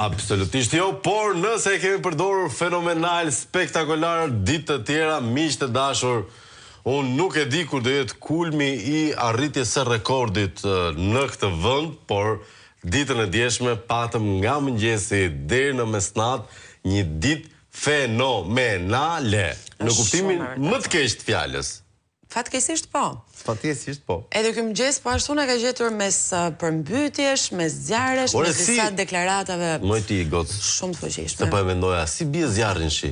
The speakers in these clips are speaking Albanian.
Absolutisht jo, por nëse e kemi përdorur fenomenal, spektakolar, ditë të tjera, miq të dashur, unë nuk e di kur do jetë kulmi I arritjes së rekordit në këtë vend, por ditën e djeshme patëm nga mëngjesi deri në mesnatë një ditë fenomenale. Në kuptimin më të keq të fjalës. Fatkeqësisht po. Fatkeqësisht po. Edhe ky mëngjes po ashtu na ka gjetur mes përmbytjesh, mes zjarresh, mes disa deklaratave. Moj ti goc. Shumë të fuqishme. Se po e mendoja, si bie zjarri në shi?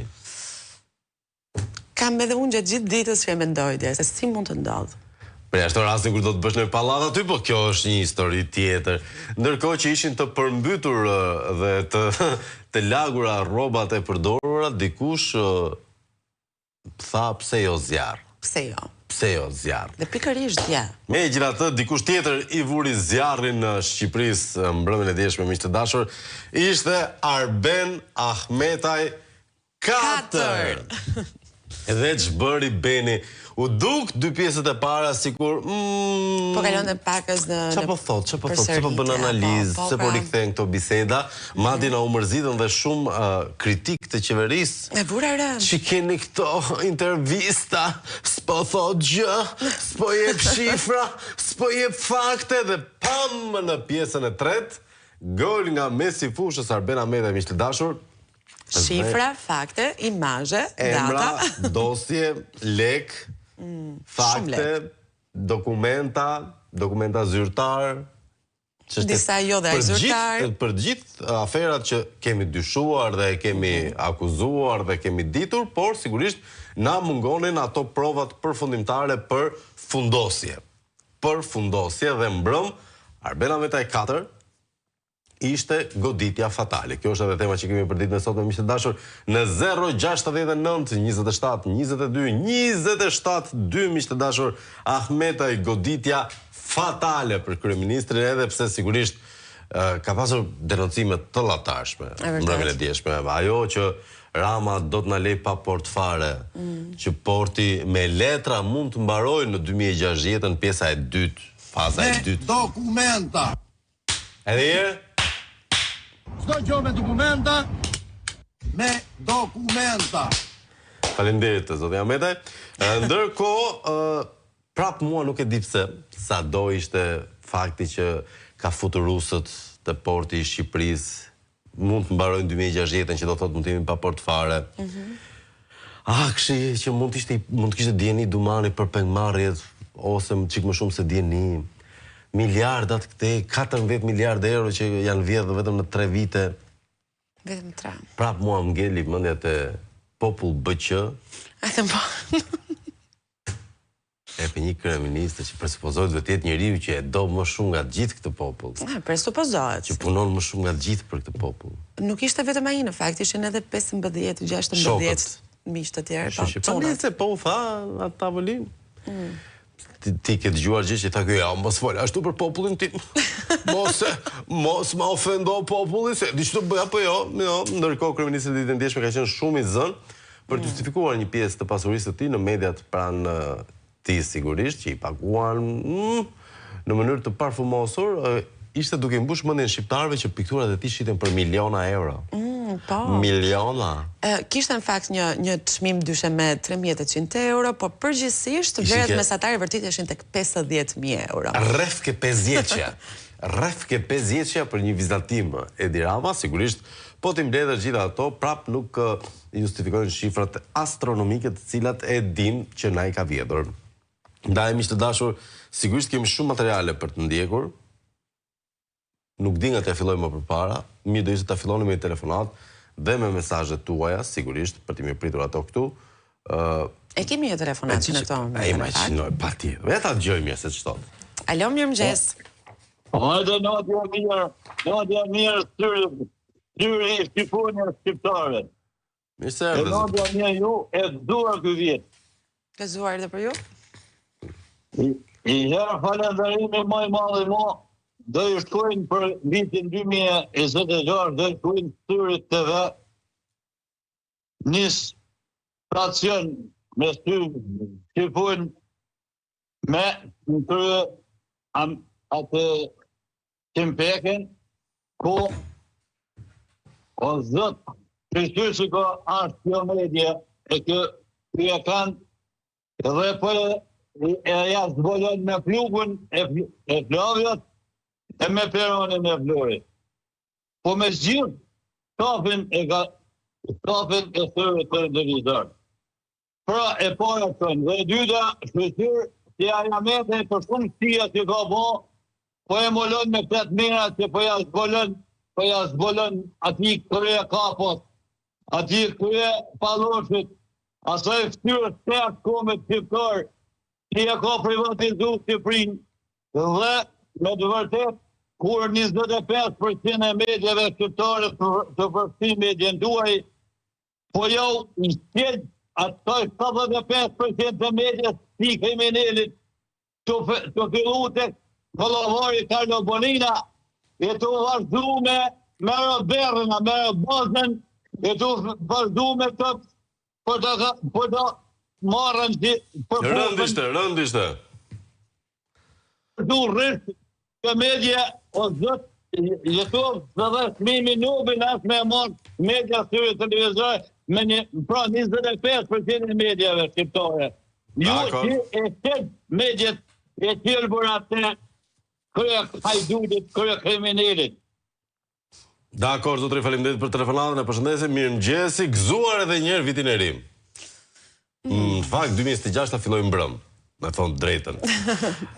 Kam edhe unë gjatë gjithë ditës që e mendoj dje, se si mund të ndodhë. Për ashtu rastin kur do të bësh në pallat aty, po kjo është një histori tjetër. Ndërkohë që ishin të përmbytur dhe të lagura rrobat e përdorura, dikush tha pse jo zjarr. Pse jo? Pse jo zjarr? Dhe pikërisht ja. Megjithatë, dikush tjetër I vuri zjarrin në Shqipërisë mbrëmjen e djeshme, miq të dashur, ishte Arben Ahmetaj 4. Edhe ç'bëri Beni, u duk dy pjesët e para sikur po kalonte pakës në çfarë po bën analizë, se po rikthehen këto biseda, madje na u mërzitën dhe shumë kritik të qeverisë. E vura rënd. Që keni këto intervista, s'po thot gjë, s'po jep shifra, s'po jep fakte dhe pam në pjesën e tretë, gol nga mesi fushës Arben Ahmetaj, miq të dashur. Shifra, fakte, imazhe, data. Emra, dosje, lek, fakte, dokumenta zyrtar. Disa jo dhe zyrtar. Për gjithë aferat që kemi dyshuar dhe kemi akuzuar dhe kemi ditur, por sigurisht na mungonin ato provat përfundimtare për fundosje. Për fundosje dhe mbrëm, Arben Ahmetaj 4 ishte goditja fatale. Kjo është edhe tema që kemi për ditën e sotme, miq të dashur, në 069 27 22 27 2, miq të dashur, Ahmetaj goditja fatale për kryeministrin, edhe pse sigurisht ka pasur denocime të llatarshme mbrëmjen e djeshme. Ajo që Rama do të na lej pa port fare, që porti me letra mund të mbarojë në 2060-ën, pjesa e dytë, faza e dytë. Dokumenta. Edhe herë Çdo gjë me dokumenta, me dokumenta. Faleminderit zoti Ahmetaj. Ndërkohë, prap mua nuk e di pse, sado ishte fakti që ka futur rusët te porti I Shqipërisë, mund të mbarojnë 2060-ën, që do thotë mund të jemi pa port fare. Akshi që mund të kishte dieni Dumani për pengmarrjet, ose çik më shumë se dieni. Miliardat këtej, 14 miliardë euro që janë vjedhur vetëm në 3 vite. Vetëm 3. Prap mua më ngeli mendja te popull BQ. Atë po. E për një kryeminist që presupozohet do të jetë njeriu që e do më shumë nga gjithë këtë popull. Presupozohet. Që punon më shumë nga gjithë për këtë popull. Nuk ishte vetëm ai në fakt, ishin edhe 15, 16 miq të tjerë. Po u tha atë tavolinë. Ti ke dëgjuar gjë që tha ky, ja, mos fol ashtu për popullin tim. Mos ma ofendo popullin, se di ç'do bëj apo jo. Ndërkohë kryeministri ditën e ndjeshme ka qenë shumë I zënë për të justifikuar një pjesë të pasurisë të tij në mediat pranë tij, sigurisht që I paguan në mënyrë të parfumosur, ishte duke mbush mendjen shqiptarëve që pikturat e tij shiten për miliona euro. Po. Miliona. Kishte në fakt një çmim dyshe me 3.800 euro, po përgjithsisht vlerat mesatare vërtet ishin tek 50.000 euro. Rreth ke 50-ja. Rreth ke 50-ja për një vizatim Edi Rama, sigurisht, po ti mbledhësh gjithë ato, prap nuk justifikojnë shifrat astronomike të cilat e dim që na I ka vjedhur. Ndaj miq të dashur, sigurisht kemi shumë materiale për të ndjekur. Nuk di nga të fillojmë më përpara, mirë do ishte ta fillonim me telefonat dhe me mesazhet tuaja, sigurisht, për të më pritur ato këtu. E kemi një telefonat në këto moment. Ai më qinoj patjetër. Ja ta dëgjojmë se ç'thot. Alo, mirëmëngjes. Hajde nadia mirë, tyri I shqiponja shqiptare. Mirë se erdhët. Nadia mirë ju, e gëzuar ky vit. Gëzuar edhe për ju? I herë falenderimi më I madh më do I shkojnë për vitin 2026, do I shkojnë Syrit TV, një stacion me shqipojnë me në krye atë Timpeken, ku O zot, shqyr që ka ashtë kjo media, e kjo e kanë, dhe për e jasë zbolon me plugën e Flavjot, e me Peronin e Florit. Po me zgjirë, stafin e sërë të televizor. Pra e para kënë, dhe dyta, shqyr, që aja mete për shumë shtia që ka po e molon me 8 mera që po ja zbolon ati kërë kapos, ati kërë paloshit, asoj ftyrë sërë komet shqiptar, që ja ka privatizu Shqiprin, dhe me të vërtet, kur 25% e medjeve shqiptare të përfti medjen duaj, po jo në shqed, atoj 75% e medjes si kriminalit të fillu të Kolovari Carlo Bonina, e të vazhdu me Roberna, me Bosnën, e të vazhdu me të për të marrën që... Rëndishte. Du rrështë të medje, o zët, jetovë dhe shmimi Nobel asë me marrë medja sërë televizore, me pra 25% e medjave shqiptare. Ju që e qëtë medjet e qëllëbër atë kërë hajdudit, kërë kriminalit. Dakor, zotri, faleminderit për telefonatën, e përshëndesim, mirëmëngjesi, gëzuar edhe njerë vitin e ri. Në fakt, 2026 ta filloj mbrëm, me thonë drejtën.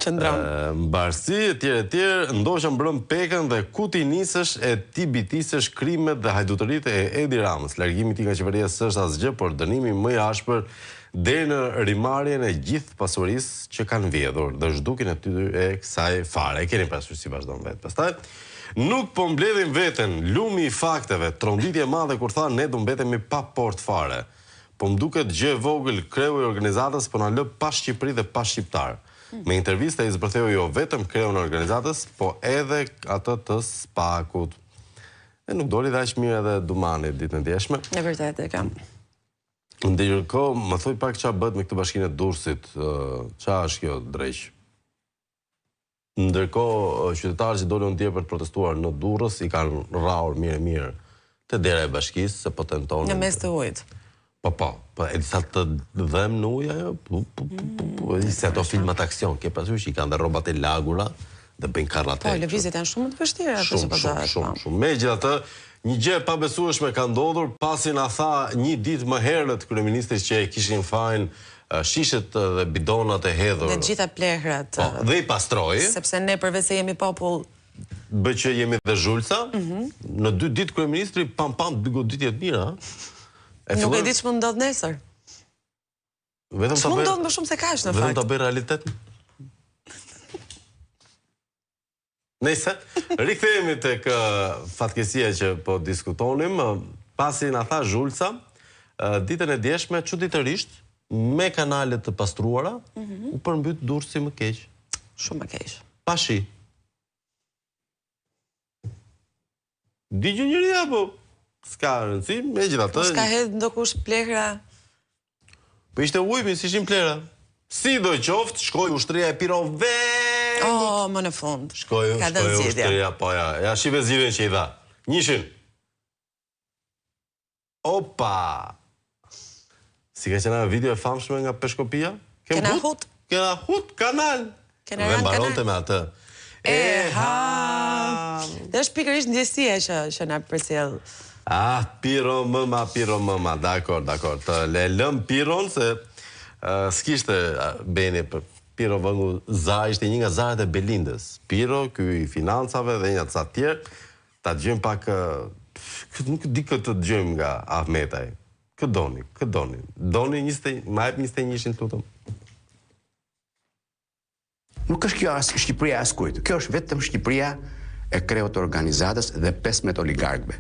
Qëndram. Mbarësi, etjerë, ndoshta mbrëm Pekën dhe ku ti nisësh e ti bitisësh krimet dhe hajdutërit e Edi Ramës. Largimi ti nga qeveria s'është asgjë, por dënimi më i ashpër deri në rimarrjen e gjithë pasurisë që kanë vjedhur, dhe zhdukin e kësaj fare. E keni parasysh si vazhdon vetë. Pastaj, nuk po mbledhin veten, lumi i fakteve, tronditje e madhe kur tha ne do mbetemi pa port fare. Po m'duket gjë e vogël kreu i organizatës, po na lë pa Shqipëri dhe pa shqiptar. Me intervista i zbërtheu jo vetëm kreun e organizatës, po edhe atë të Spakut. E nuk doli dhe aq mirë edhe Dumani ditën e djeshme. E vërtet e kam. Ndërkohë, më thoj pak ç'a bëhet me këtë bashkinë e Durrësit, ç'a është kjo dreq? Ndërkohë, qytetarët që dolën dje për të protestuar në Durrës i kanë rrahur mirë te dera e bashkisë, se po tentonin. Në mes të ujit. Po, e disa të dhem në ujë ajo, se ato filmat aksion, ke parasysh i kanë dhe rrobat e lagura dhe bëjnë karrate. Po, lëvizjet janë shumë të vështira ato që po bëhet. Shumë. Megjithatë, një gjë e pabesueshme ka ndodhur pasi na tha një ditë më herët kryeministri që e kishin fajin shishet dhe bidonat e hedhur. Dhe gjitha plehrat. Po, dhe i pastroi. Sepse ne përveç se jemi popull bë që jemi dhe zhulca, në 2 ditë kryeministri pam dy goditje të mira. Nuk e di ç'më ndodh nesër. Ç'më ndodh më shumë se kaq në fakt. Vetëm ta bëj realitet. Nëse rikthehemi tek fatkesia që po diskutonim, pasi na tha zhulca, ditën e djeshme çuditërisht me kanalet të pastruara u përmbyt Durrësi më keq. Shumë më keq. Pa shi. Digju njëri apo? S'ka rëndësi, megjithatë. S'ka hedh ndokush plehra. Po ishte ujmi, si ishin plehra. Sidoqoftë, shkoi ushtria e Pirovenit. Oh, më në fund. Shkoi ushtria, po ja shive zgjidhjen që i dha. Njëshin. Opa! Si ka qenë video e famshme nga Peshkopia? Kena hut kanal. Dhe mbaronte me atë. Dhe është pikërisht ndjesia që na përsjell. Piro mëma, dakor. Të le lëm Piron, se s'kishte beni për Piro vëngu ishte një nga zarët e Belindës. Piro, ky i financave dhe një atësa tjerë, ta dëgjojmë pak, nuk di këtë të dëgjojmë nga Ahmetaj. Këtë doni. Doni ma jep 21-shin të tutëm. Nuk është kjo Shqipëria as kujt. Kjo është vetëm Shqipëria e kreut të organizatës dhe 15 oligarkëve.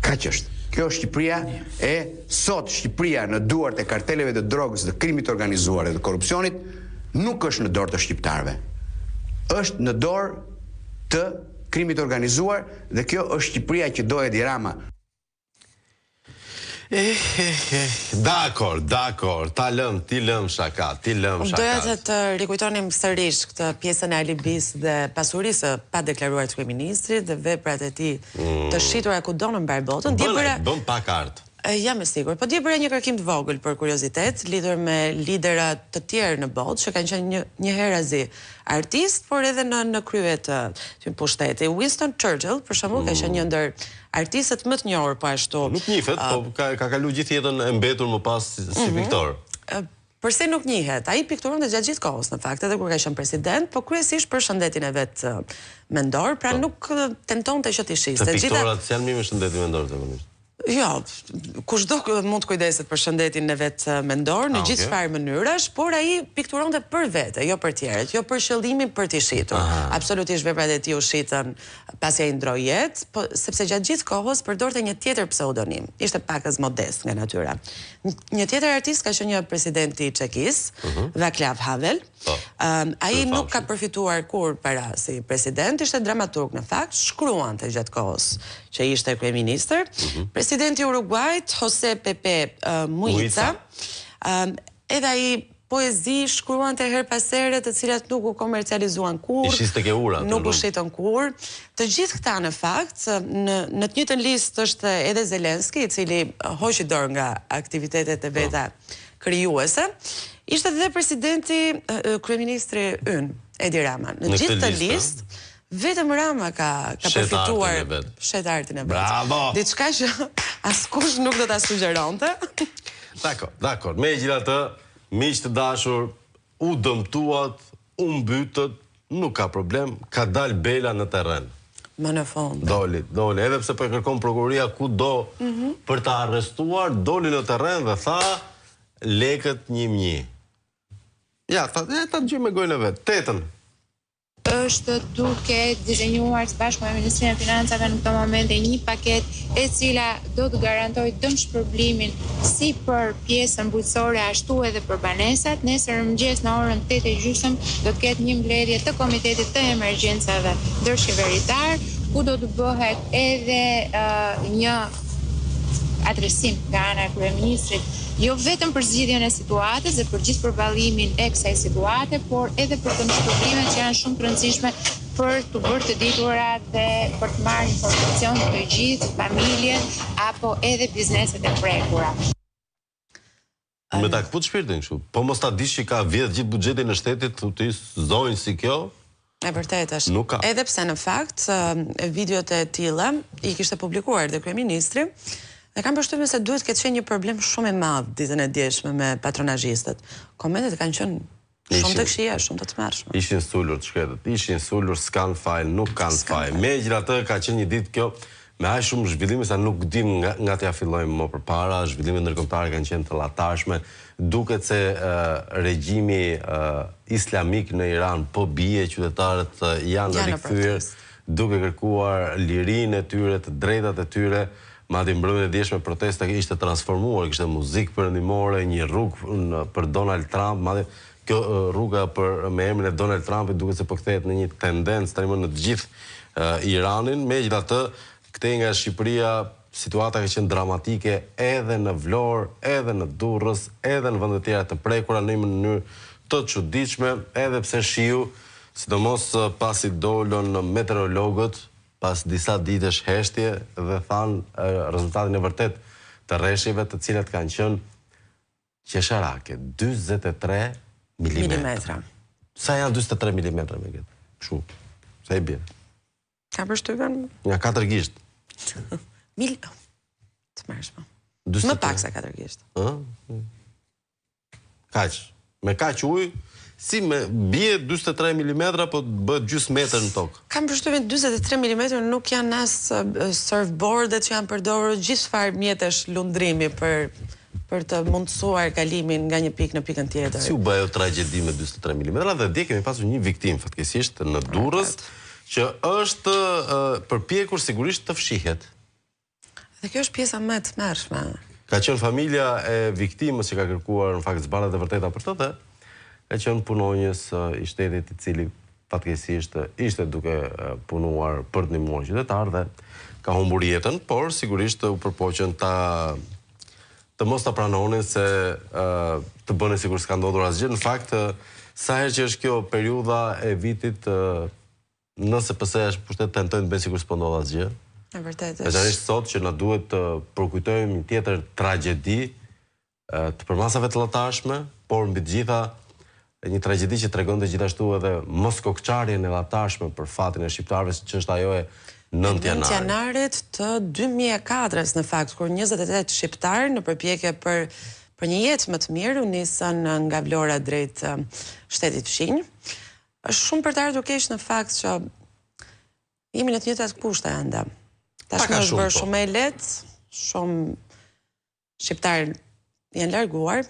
Kaq është. Kjo është Shqipëria e sot Shqipëria në duart e karteleve të drogës, të krimit të organizuar dhe të korrupsionit nuk është në dorë të shqiptarëve. Është në dorë të krimit të organizuar dhe kjo është Shqipëria që do Edi Rama. Dakor, ti lëm shaka. Doja të rikujtonim sërish këtë pjesën e alibis dhe pasurisë pa deklaruar të kryeministrit dhe veprat e tij të shitura kudo në mbar botën. Bëm pak artë. Jam e sigur, po dje bëra një kërkim të vogël për kuriozitet, lidhur me lidera të tjerë në botë, që kanë qenë një herazi artist, por edhe në krye të pushteti. Winston Churchill, për shembull, ka qenë një ndër artistët më të njohur po ashtu. Nuk njihet, po ka kalu gjithë jetën e mbetur më pas si piktor. Përse nuk njihet? Ai pikturonte gjatë gjithë kohës, në fakt, edhe kur ka qenë president, po kryesisht për shëndetin e vet mendor, pra nuk tentonte që t'i shiste. Të piktorat janë mirë me shëndetin mendor zakonisht. Jo, kushdo mund të kujdeset për shëndetin e vet mendor në gjithë çfarë mënyrash, por ai pikturonte për vete, jo për tjerët, jo për qëllimin për t'i shitur. Absolutisht veprat e tij u shitën pasi ai ndroi jetë, po sepse gjatë gjithë kohës përdorte një tjetër pseudonim. Ishte pakës modest nga natyra. Një tjetër artist ka qenë një president i Çekisë, Václav Havel. Ai nuk ka përfituar kur para si president, ishte dramaturg në fakt, shkruante gjatë kohës që ishte kryeministër. Presidenti i Uruguajt, José Pepe Mujica, edhe ai poezi shkruante her pas here, të cilat nuk u komercializuan kur, nuk u shitën kur. Të gjithë këta në fakt, në të njëjtën listë është edhe Zelenski, i cili hoqi dorë nga aktivitetet e veta krijuese. Ishte dhe presidenti, kryeministri ynë, Edi Rama. Në gjithë të listë, vetëm Rama ka përfituar shet artin e vet. Bravo! Diçka që askush nuk do ta sugjeronte. Dakor. Megjithatë, miq të dashur, u dëmtuat, u mbytët, nuk ka problem, ka dal Bela në terren. Më në fund. Doli, edhe pse po e kërkon prokuroria kudo për ta arrestuar, doli në terren dhe tha lekët 1.000. Ja, ta dëgjoj me gojën e vet. Tetën. Është duke dizenjuar së bashku me Ministrinë e Financave në këto momente një paket e cila do të garantojë dëmshpërblimin si për pjesën bujqësore ashtu edhe për banesat. Nesër mëngjes në orën 8:30 do të ketë një mbledhje të Komitetit të Emergjencave Ndërqeveritar, ku do të bëhet edhe një adresim nga ana e kryeministrit, jo vetëm për zgjidhjen e situatës dhe për gjithë përballimin e kësaj situate, por edhe për dëmshpërblimet që janë shumë të rëndësishme për të bërë të ditura dhe për të marrë informacion të gjithë familjen apo edhe bizneset e prekura. Me ta këput shpirtin kështu. Po mos ta dish që ka vjedh gjithë buxhetin e shtetit, ti zonjë si kjo? E vërtet është. Edhe pse në fakt videot e tilla i kishte publikuar dhe kryeministri. Dhe kam përshtypjen se duhet ketë qenë një problem shumë i madh ditën e djeshme me patronazhistët. Komentet kanë qenë shumë të këqija, shumë të tmerrshme. Ishin sulur të shkretët, s'kan fajl, nuk kanë fajl. Megjithatë ka qenë një ditë kjo me aq shumë zhvillime sa nuk dim nga t'ja fillojmë më përpara, zhvillimet ndërkombëtare kanë qenë të llatarshme. Duket se regjimi islamik në Iran po bie, qytetarët janë rikthyer duke kërkuar lirinë e tyre, të drejtat e tyre. Madje mbrëmjen e djeshme protesta ishte transformuar, kishte muzikë perëndimore, një rrugë për Donald Trump, madje kjo rruga me emrin e Donald Trumpit duket se po kthehet në një tendencë tani më në të gjithë Iranin. Megjithatë, kthej nga Shqipëria, situata ka qenë dramatike edhe në Vlorë, edhe në Durrës, edhe në vende të tjera të prekura në një mënyrë të çuditshme, edhe pse shiu, sidomos pasi dolën meteorologët pas disa ditësh heshtje dhe thanë rezultatin e vërtet të rreshjeve të cilat kanë qenë qesharake, 43 milimetra. Sa janë 43 milimetra me këtë? Kështu, sa i bie? Ka përshtypjen? Nga 4 gisht. Të mërshme. Më pak sa 4 gisht. Kaq. Me kaq ujë, si me bie 43 mm, po bëhet gjysmë metër në tokë. Kam përshtypjen 43 mm nuk janë as surfboardet që janë përdorur, gjithçfarë mjetesh lundrimi për të mundësuar kalimin nga një pikë në pikën tjetër. Si u bë ajo tragjedi me 43 mm dhe dje kemi pasur një viktim fatkeqësisht në Durrës që është përpjekur sigurisht të fshihet. Dhe kjo është pjesa më e tmerrshme. Ka qenë familja e viktimës që ka kërkuar në fakt zbarrat e vërteta për të, ka qenë punonjës i shtetit i cili fatkeqësisht ishte duke punuar për të ndihmuar qytetarë dhe ka humbur jetën, por sigurisht u përpoqën ta të mos ta pranonin se të bënin sikur s'ka ndodhur asgjë. Në fakt, sa herë që është kjo periudha e vitit, nëse PS-ja është pushtet, tentojnë të bëjnë sikur s'po ndodh asgjë. E vërtetë. Veçanërisht sot që na duhet të përkujtojmë një tjetër tragjedi të përmasave të llëtashme, por mbi të gjitha një tragjedi që tregonte gjithashtu edhe mos kokçarjen e llëtashme për fatin e shqiptarëve, që është ajo e 9 janarit. 9 janarit të 2004-s në fakt, kur 28 shqiptarë në përpjekje për një jetë më të mirë u nisën nga Vlora drejt shtetit fshinj. Është shumë për të ardhur keq në fakt që jemi në të njëjtat kushte ende. Tashmë është bërë shumë e lehtë, shumë shqiptarë janë larguar.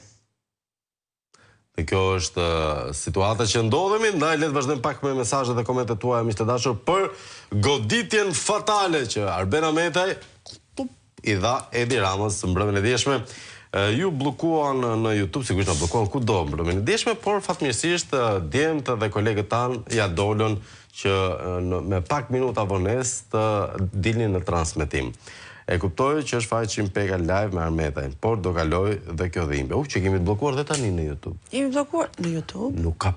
Dhe kjo është situata që ndodhemi, ndaj le të vazhdojmë pak me mesazhet dhe komentet tuaja, miq të dashur, për goditjen fatale që Arben Ahmetaj i dha Edi Ramës mbrëmjen e dieshme. Ju bllokuan në YouTube, sigurisht na bllokuan kudo mbrëmjen e dieshme, por fatmirësisht djemtë dhe kolegët tanë ja dolën që me pak minuta vonesë të dilnin në transmetim. E kuptoj që është faqe Impeka Live me Ahmetajn, por do kaloj dhe kjo dhimbje. Që kemi të bllokuar dhe tani në YouTube. Jemi bllokuar në YouTube? Nuk ka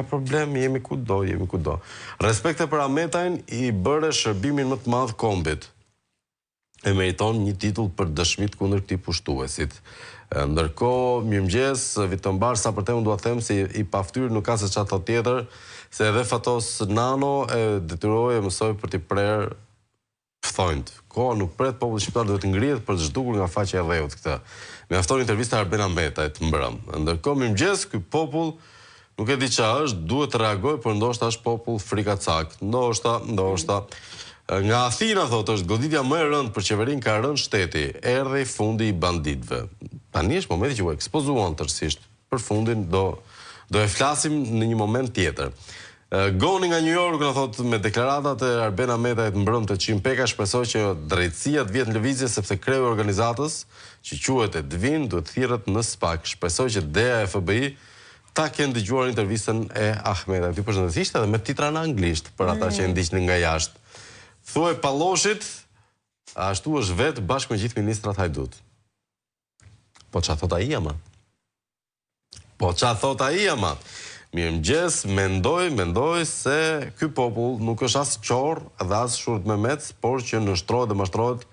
problem, jemi kudo. Respekte për Ahmetajn, i bëre shërbimin më të madh kombit. E meriton një titull për dëshmit kundër këtij pushtuesit. Ndërkohë, mirëmëngjes, Vitombar, sa për temën dua të them se i paftyr nuk ka se çfarë thotë tjetër, se edhe Fatos Nano e detyroi e mësoi për t'i prerë fthojnë. Koha nuk pret, populli shqiptar duhet të ngrihet për të zhdukur nga faqja e dheut këtë. Mjafton intervista Arben Ahmetajt mbrëm. Ndërkohë, mirëmëngjes, ky popull nuk e di çfarë është, duhet të reagojë, por ndoshta është popull frikacak. Ndoshta. Nga Athina thotë është goditja më e rëndë për qeverinë ka rënë shteti, erdhi fundi i banditëve. Tani është momenti që u ekspozuan tërësisht. Për fundin do e flasim në një moment tjetër. Goni nga New York na thotë me deklaratat e Arben Ahmetajt mbrëmtë që Impeka shpresoi që drejtësia të vjet në lëvizje sepse kreu i organizatës që quhet Edvin duhet thirrët në SPAK. Shpresoi që DEA e FBI ta kenë dëgjuar intervistën e Ahmetajt. Ti përshëndetësisht edhe me titra në anglisht për ata që e ndiqnin nga jashtë. Thuaj Palloshit, ashtu është vetë bashkë me gjithë ministrat Hajdut. Po ç'a thot ai ama? Mirëmëngjes, mendoj se ky popull nuk është as qorr dhe as shurt Mehmet, por që nështrohet dhe mashtrohet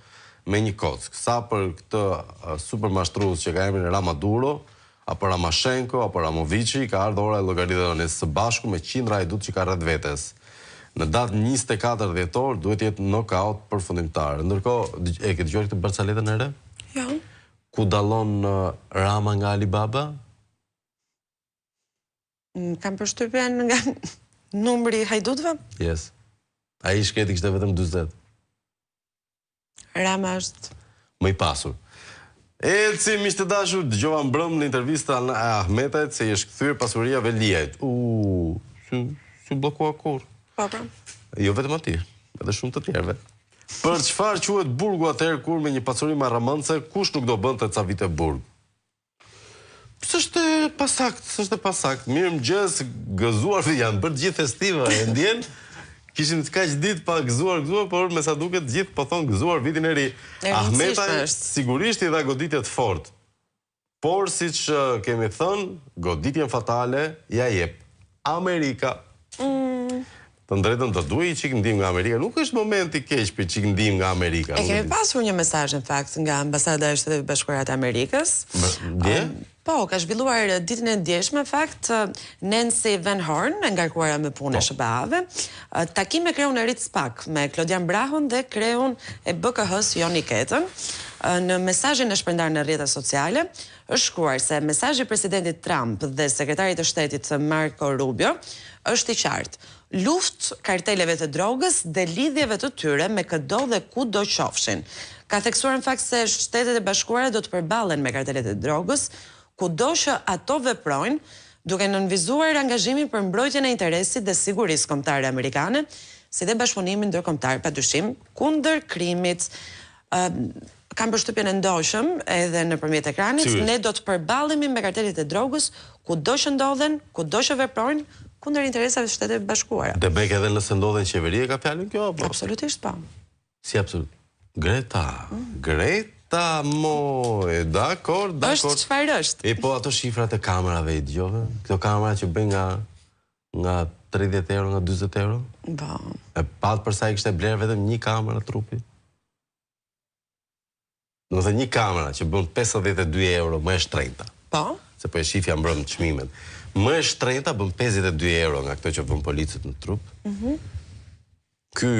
me një kock. Sa për këtë super mashtrues që ka emrin Ramaduro, apo Ramashenko, apo Ramovici, ka ardhur ora e llogaritënies së bashku me qindra Hajdut që ka rreth vetes. Në datë 24 dhjetor duhet jetë knockout përfundimtar. Ndërkohë, e ke dëgjuar këtë barcaletën e re? Jo. Ku dallon Rama nga Alibaba? Kam përshtypjen nga numri i hajdutëve? Yes. Ai shkreti kishte vetëm 40. Rama është më i pasur. Elci, miq të dashur, dëgjova mbrëm në intervistën e Ahmetajt se i është kthyer pasuria Veliajt. Si bllokua kur? Po. Jo vetëm aty, edhe shumë të tjerëve. Për çfarë quhet burgu atëherë kur me një pasuri marramëndse, kush nuk do bënte ca vite burg? S'është pasakt. Mirëmëngjes, gëzuarve janë bërë gjithë festiva, e ndjen. Kishin kaq ditë pa gëzuar, por me sa duket gjithë po thon gëzuar vitin e ri. Ahmetaj sigurisht i dha goditje të fortë. Por siç kemi thënë, goditjen fatale ja jep Amerika. Të ndrejtën do duaj çik ndihmë nga Amerika. Nuk është momenti i keq për çik ndihmë nga Amerika. E kemi pasur një mesazh në fakt nga ambasada e Shtetit Bashkuar të Amerikës. Po, ka zhvilluar ditën e ndjeshme fakt Nancy Van Horn, e ngarkuara me punë SBA-ve, takim me kreun e rit SPAK me Klodian Brahun dhe kreun e BKH-s Joni Ketën. Në mesazhin e shpërndar në rrjetet sociale është shkruar se mesazhi i presidentit Trump dhe sekretarit të shtetit Marco Rubio është i qartë. Luftë karteleve të drogës dhe lidhjeve të tyre me këdo dhe ku do qofshin. Ka theksuar në fakt se Shtetet e Bashkuara do të përballen me kartelet e drogës, kudo që ato veprojnë, duke nënvizuar angazhimin për mbrojtjen e interesit dhe sigurisë kombëtare amerikane, si dhe bashkëpunimin ndërkombëtar padyshim kundër krimit. Kam përshtypjen e ndoshëm edhe nëpërmjet ekranit, ne do të përballemi me kartelet e drogës, kudo që ndodhen, kudo që veprojnë, kundër interesave të Shtetit Bashkuara. Dhe bek edhe nëse ndodhen qeveri e ka fjalën kjo apo? Absolutisht po. Si absolut. Greta. Sta moj, dakor. Është çfarë është? E po ato shifrat e kamerave i dëgjove? Këto kamera që bën nga 30 euro, nga 40 euro? Po. E pat përsa i kishte bler vetëm një kamera trupi. Do të thënë një kamera që bën 52 euro më e shtrenjta. Po. Se po e shifja mbrëm çmimet. Më e shtrenjta bën 52 euro nga këto që bën policët në trup. Ky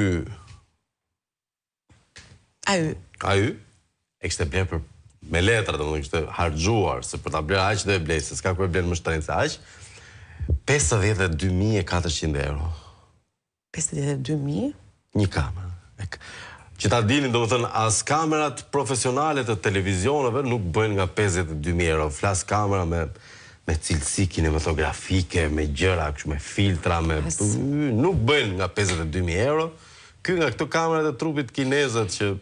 Ai e kishte bler për me letra, domethënë kishte harxuar se për ta bler aq do e blej, se s'ka ku e blen më shtrenjtë se aq. 52.400 euro. 52.000? Një kamerë. Që ta dini, domethënë, as kamerat profesionale të televizioneve nuk bëjnë nga 52.000 euro. Flas kamera me cilësi kinematografike, me gjëra, me filtra, nuk bëjnë nga 52.000 euro. Ky nga këto kamerat e trupit kinezët që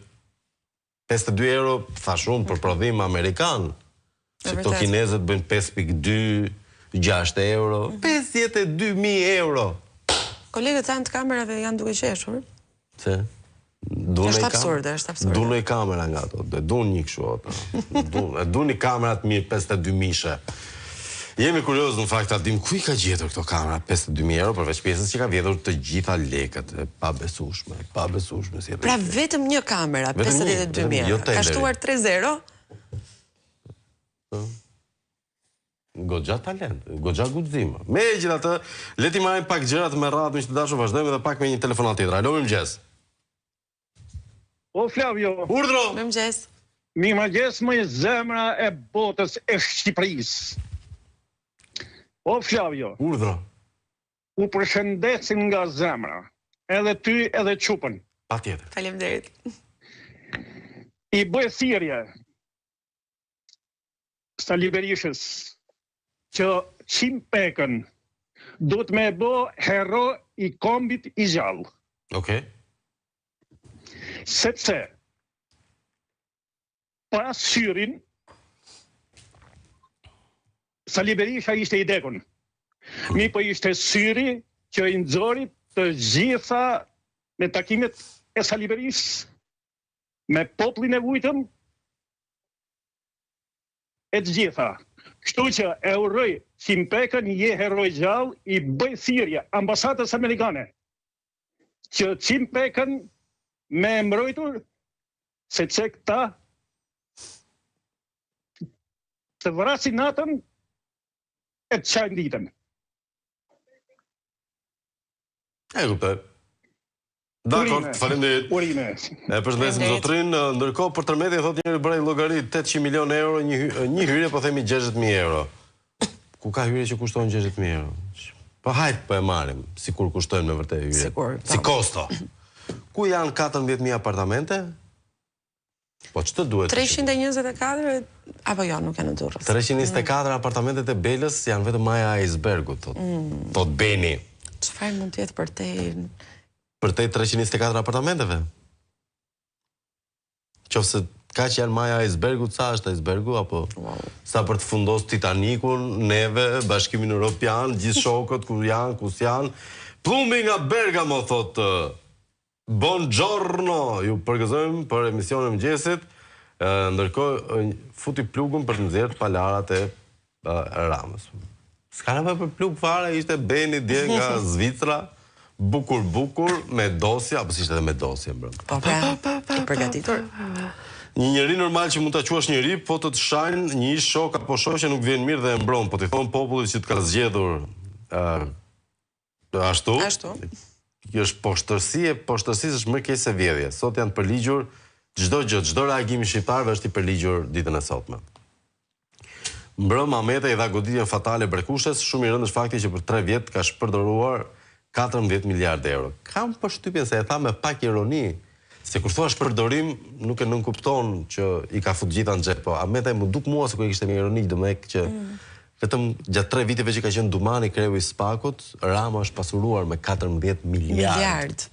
52 euro, thash unë, për prodhim amerikan. Që këto kinezët bëjnë 5.2, 6 euro, 52.000 euro. Kolegët tanë të kamerave janë duke qeshur? Se? Është absurde, është absurde. Du një kamera nga ato, dhe du një këshu ato. Du një kamerat mirë, 52.000. Jemi kurios në fakt të dim ku i ka gjetur këto kamera 52.000 euro, përveç pjesës që ka vjetur të gjitha lekët, pa besushme. Pra vetëm një kamera, 52.000 euro. Ka shtuar 3-0? Gogja talent, gogja guxim. Me gjithatë, leti marrim pak gjërat me radhë, miq të dashur, vazhdojmë edhe pak me një telefonat tjetër. Alo, mirëmëngjes. O Flavio. Urdhro. Mirëmëngjes. Mirëmëngjes, më zemra e botës e Shqipërisë. O Flavio. Urdhro. U përshëndesim nga zemra. Edhe ty edhe Çupën. Patjetër. Faleminderit. I bëj thirrje Sali Berishës që Qimpekën duhet me bë hero i kombit i gjallë. Okej. Sepse pas syrin Sali Berisha ishte i dekun. Mi po ishte syri që i nxori të gjitha me takimet e Sali Berishës, me poplin e vujtëm, e të gjitha. Kështu që e uroj Qimpekën je heroj gjallë, i bëj thirrje ambasadës amerikane që Qimpekën me mbrojtur, sepse këta të vrasin natën e të qajnë ditën. E kuptoj. Dakor, faleminderit. Urime. E përshëndesim zotrin, ndërkohë për tërmeti thotë njëri bëri llogari 800 milion euro, një hyrje po themi 60.000 euro. Ku ka hyrje që kushtojnë 60.000 euro? Po hajt po e marrim, sikur kushtojnë me vërtet hyrje. Si kosto. Ku janë 14.000 apartamente? Po ç'të duhet? 324 apo jo, nuk janë në Durrës. 324 apartamentet e Belës janë vetëm maja e icebergut, thot Beni. Çfarë mund të jetë Për te 324 apartamenteve? Qofse ka që janë maja e icebergut, sa është icebergu, apo sa për të fundos Titanikun, neve, Bashkimin Evropian, gjithë shokët, ku janë. Plumbi nga Bergamo, thot, buongiorno, ju përgëzojmë për emisionin e mëngjesit, ndërkohë futi plugun për të nxjerrë palarat e Ramës. S'ka nevojë për plug fare, ishte Beni dje nga Zvicra, bukur, me dosja, apo si ishte edhe me dosje, mbrëm. Po, i përgatitur. Një njeri normal që mund të quash njeri, po të shajnë një ish shok apo shoqe nuk vjen mirë dhe e mbron, po t'i thonë popullit që të ka zgjedhur ashtu. Kjo është poshtërsi është më keq se vjedhje. Sot janë përligjur çdo gjë, çdo reagim i shqiptarëve është i përligjur ditën e sotme. Mbrëm Ahmeta i dha goditjen fatale Brekushes, shumë i rëndë është fakti që për 3 vjet ka shpërdoruar 14 miliardë euro. Kam përshtypjen se e tha me pak ironi, se kur thua shpërdorim, nuk e nënkupton që i ka fut gjitha në xhep, po Ahmeta më duk mua se ku e kishte me ironi, domethënë që vetëm gjatë 3 viteve që ka qenë Dumani kreu i Spakut, Rama është pasuruar me 14 miliardë.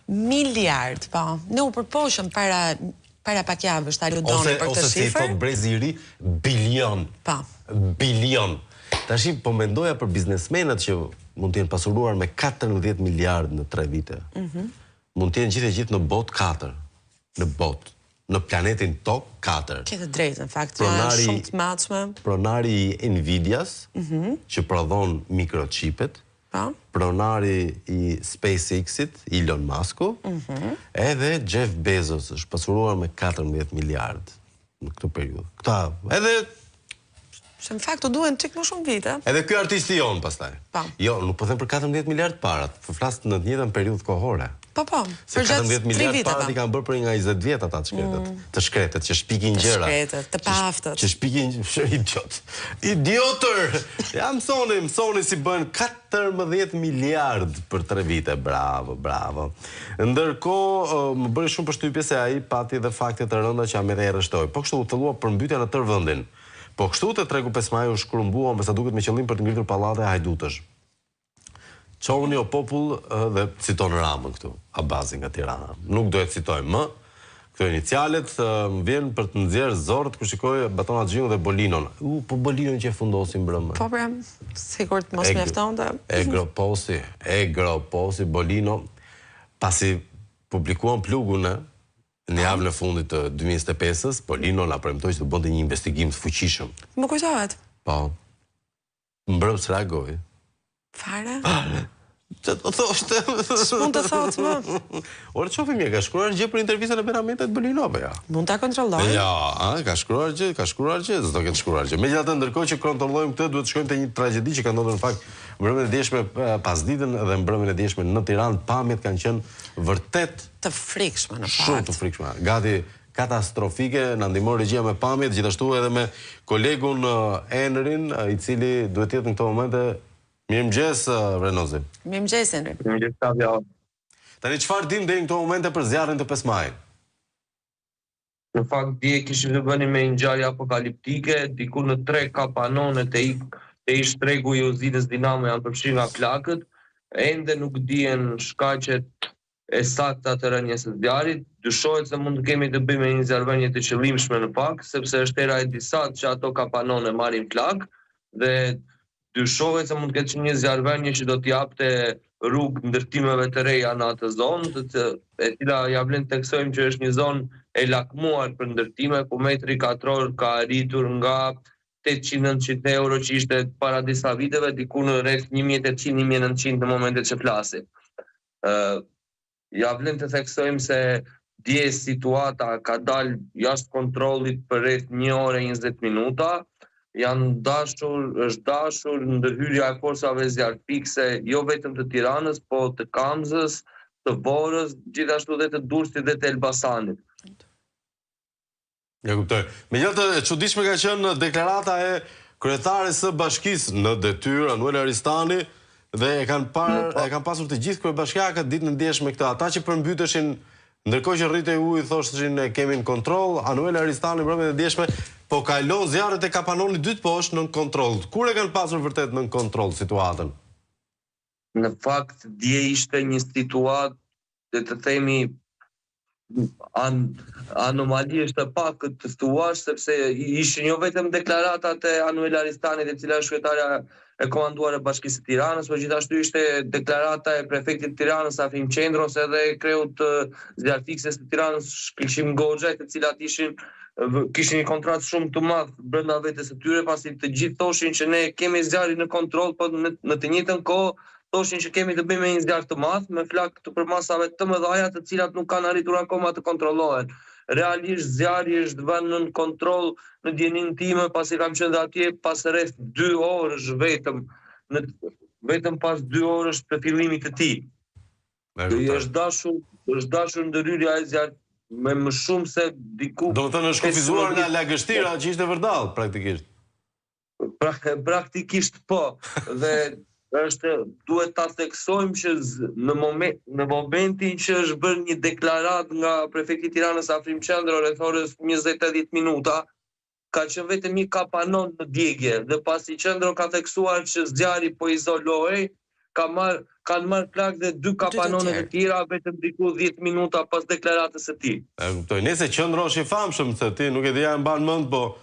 Miliard, po. Ne u përposhëm para pak javësh ta ludoni për këtë shifër. Ose si thot Brezi i ri, bilion. Bilion. Tashi po mendoja për biznesmenët që mund të jenë pasuruar me 14 miliardë në 3 vite. Mund të jenë gjithë në bot 4. Në bot. në planetin Tok 4. Këtë drejtë, në fakt, janë shumë të matshme. Pronari i Nvidias, që prodhon mikrochipet, pronari i SpaceX-it, Elon Musku, edhe Jeff Bezos është pasuruar me 14 miliard në këtë periudhë. Këta, edhe... Që në fakt, të duen qik më shumë vite. Edhe kjo artisti jonë, pastaj. Jo, nuk po them për 14 miliard parat, për flasë në të njëjtën periudhë kohore. Po, se 14 miliard parat i kanë bërë për nga 20 vjet ata të shkretet, që shpikin gjëra. Të shkretet, të paftët. Që shpikin idiot. Idiotër! Ja mësoni si bën 14 miliard për 3 vite. Bravo, bravo. Ndërkohë, më bëri shumë përshtypje se ai pati dhe fakte të rënda që Amerika e rreshtoi. Po kështu u thellua përmbytja në tërë vendin. Po kështu te tregu 5 maj u shkrumbua me sa duket me qëllim për të ngritur pallate e hajdutësh. Qovni o popull dhe citon Ramën këtu, Abazi nga Tirana. Nuk do e citoj më. Këto inicialet më vjen për të nxjerrë zorët kur shikoj Batona Xhingu dhe Bolinon. Po Bolinon që e fundosin brëmë. Po prem, sigur të mos mjaftonte. E groposi Bolino, pasi publikuan plugun në javën e fundit të 2025-s, Bolino na premtoi që të bënte një investigim të fuqishëm. Më kujtohet. Po. Mbrëmës reagoi. Fare? Që të thoshte... S'mund të thotë më. Orë qofim ka shkruar gjë për intervjistën e Beramentet Bolinove, ja. Mund ta kontrolloj. Ja, ka shkruar gjë, s'do ketë shkruar gjë. Megjithatë, ndërkohë që kontrollojmë këtë, duhet të shkojmë te një tragjedi që ka ndodhur në fakt mbrëmjen e dieshme pasditën dhe mbrëmjen e dieshme në Tiranë. Pamjet kanë qenë vërtet të frikshme në fakt. Shumë të frikshme. Gati katastrofike, na ndihmon regjia me pamjet, gjithashtu edhe me kolegun Enrin, i cili duhet jetë në këto momente. Mirëmëngjes, Renozi. Mirëmëngjes, Enri. Mirëmëngjes, Tavja. Tani çfarë dim deri në këto momente për zjarrin të 5 majit? Në fakt, dje kishim të bëni me një ngjarje apokaliptike, diku në 3 kapanone të ish tregu i uzinës Dinamo janë përfshirë nga plakët, ende nuk dihen shkaqet e sakta të rënies së zjarrit. Dyshohet se mund të kemi të bëjmë me një zjarrvënie të qëllimshme në fakt, sepse është era e disat që ato kapanone marrin plak dhe dyshohet se mund të ketë një zjarrvënie që do t'i japte rrugë ndërtimeve të reja në atë zonë, e cila ja vlen të theksojmë që është një zonë e lakmuar për ndërtime, ku metri katror ka arritur nga 800-900 euro që ishte para disa viteve, diku në rreth 1800-1900 në momentet që flasim. Ja vlen të theksojmë se dje situata ka dalë jashtë kontrollit për rreth 1 orë e 20 minuta. Është dashur ndërhyrja e forcave zjarrfikse jo vetëm të Tiranës, po të Kamzës, të Vorës, gjithashtu dhe të Durrësit dhe të Elbasanit. Ja kuptoj. Megjithatë, e çuditshme ka qenë deklarata e kryetares së bashkisë në detyrë, Anuel Aristani, dhe e kanë pasur të gjithë kryebashkiakët ditën e ndjeshme këtë. Ata që përmbyteshin ndërkohë që rritej uji, thoshin e kemi në kontroll, Anuel Aristani mbrëmjen e ndjeshme po kalon zjarret e kapanoni dytë poshtë nën kontroll. Kur e kanë pasur vërtet nën kontroll situatën? Në fakt, dje ishte një situatë, dhe të themi, anomalisht të pak të thuash, sepse ishin jo vetëm deklaratat e Anuel Aristanit, e cila është kryetaria e komanduar e Bashkisë së Tiranës, por gjithashtu ishte deklarata e prefektit të Tiranës, Afim Qendros, edhe kreut zjarrfikses të Tiranës, Shkëlqim Goxha, të cilat kishin një kontratë shumë të madh brenda vetes së tyre, pasi të gjithë thoshin që ne kemi zjarrin në kontroll, por në të njëjtën kohë thoshin që kemi të bëjmë me një zjarr të madh me flak të përmasave të mëdha, të cilat nuk kanë arritur akoma të kontrollohen. Realisht zjarri është vënë nën kontroll në djenin time, pasi kam qenë atje pas rreth 2 orësh vetëm pas 2 orësh të fillimit të tij. Është dashur ndërhyrja e zjarrit me më shumë se diku. Do të thënë është kufizuar nga lagështira që ishte vërdall praktikisht. Praktikisht po. Dhe duhet ta theksojmë që në momentin që është bërë një deklaratë nga prefekti i Tiranës Afrim Qendro rreth orës 20-30 minuta, ka qenë vetëm një kapanon në djegje, dhe pasi Qendro ka theksuar që zjarri po izolohej, kanë marrë plak dhe 2 kapanone të tjera vetëm diku 10 minuta pas deklaratës së tij. E kuptoj. Nëse Qendro është i famshëm se ti nuk e di ja e mban mend, po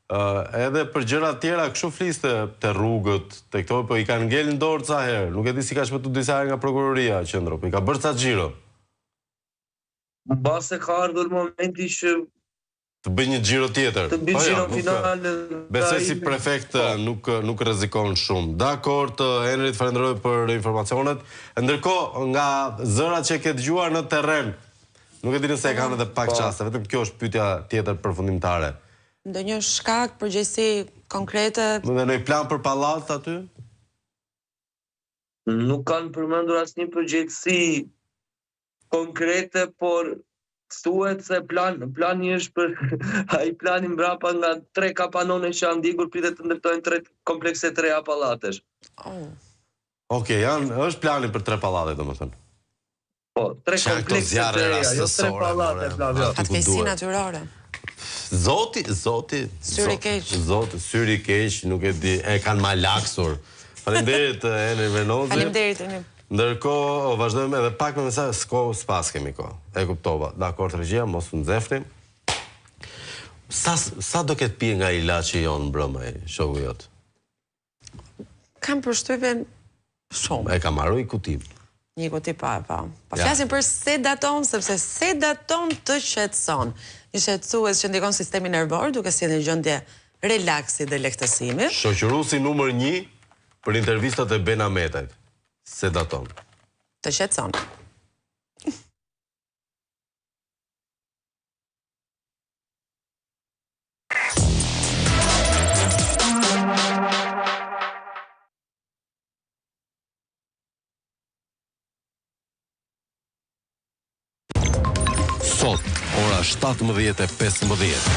edhe për gjëra tjera kështu fliste të rrugët, të këto, po i kanë ngelë në dorë ca herë. Nuk e di si ka shpëtuar disa herë nga prokuroria Qendro, po i ka bërë ca xhiro. Mbase ka ardhur momenti që Të bëj një xhiro tjetër. Të bëj xhiro final. Besoj si prefekt nuk rrezikon shumë. Dakor, Henry, të falenderoj për informacionet. Ndërkohë, nga zërat që ke dëgjuar në terren, nuk e di nëse e kanë edhe pak qaste, vetëm kjo është pyetja tjetër përfundimtare. Ndonjë shkak, përgjegjësi konkrete? Dhe në plan për pallat aty? Nuk kanë përmendur asnjë përgjegjësi konkrete, por thuhet se plani është për ai plani mbrapa nga 3 kapanone që janë ndjekur pritet të ndërtojnë 3 komplekse të reja pallatesh. Okej, është plani për 3 pallate domethënë. Po, 3 komplekse të reja, jo 3 pallate, Flavio. Atkësi natyrore. Zoti, syri keq. Syri keq, nuk e di, e kanë malaksur. Faleminderit Henry Vernozzi. Faleminderit. Ndërkohë, vazhdojmë edhe pak me mesazh, s'pas kemi kohë. E kuptova. Dakor, regjia, mos u nxefni. Sa do ketë pije nga ilaçi jon mbrëmë, shoku jot? Kam përshtypjen shumë. E kam marrë i kutim. Një kuti pa. Po flasim për sedaton, sepse sedaton të shqetëson. Një shqetësues që ndikon sistemin nervor, duke sjellë një gjendje relaksi dhe lehtësimi. Shoqëruesi numër 1 për intervistat e Ben Ahmetajt. Sedaton. Të shqetëson. Sot, ora 17:15.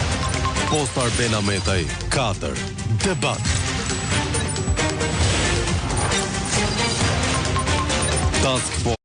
Postar Ben Ahmetaj 4. Debat. Task Force.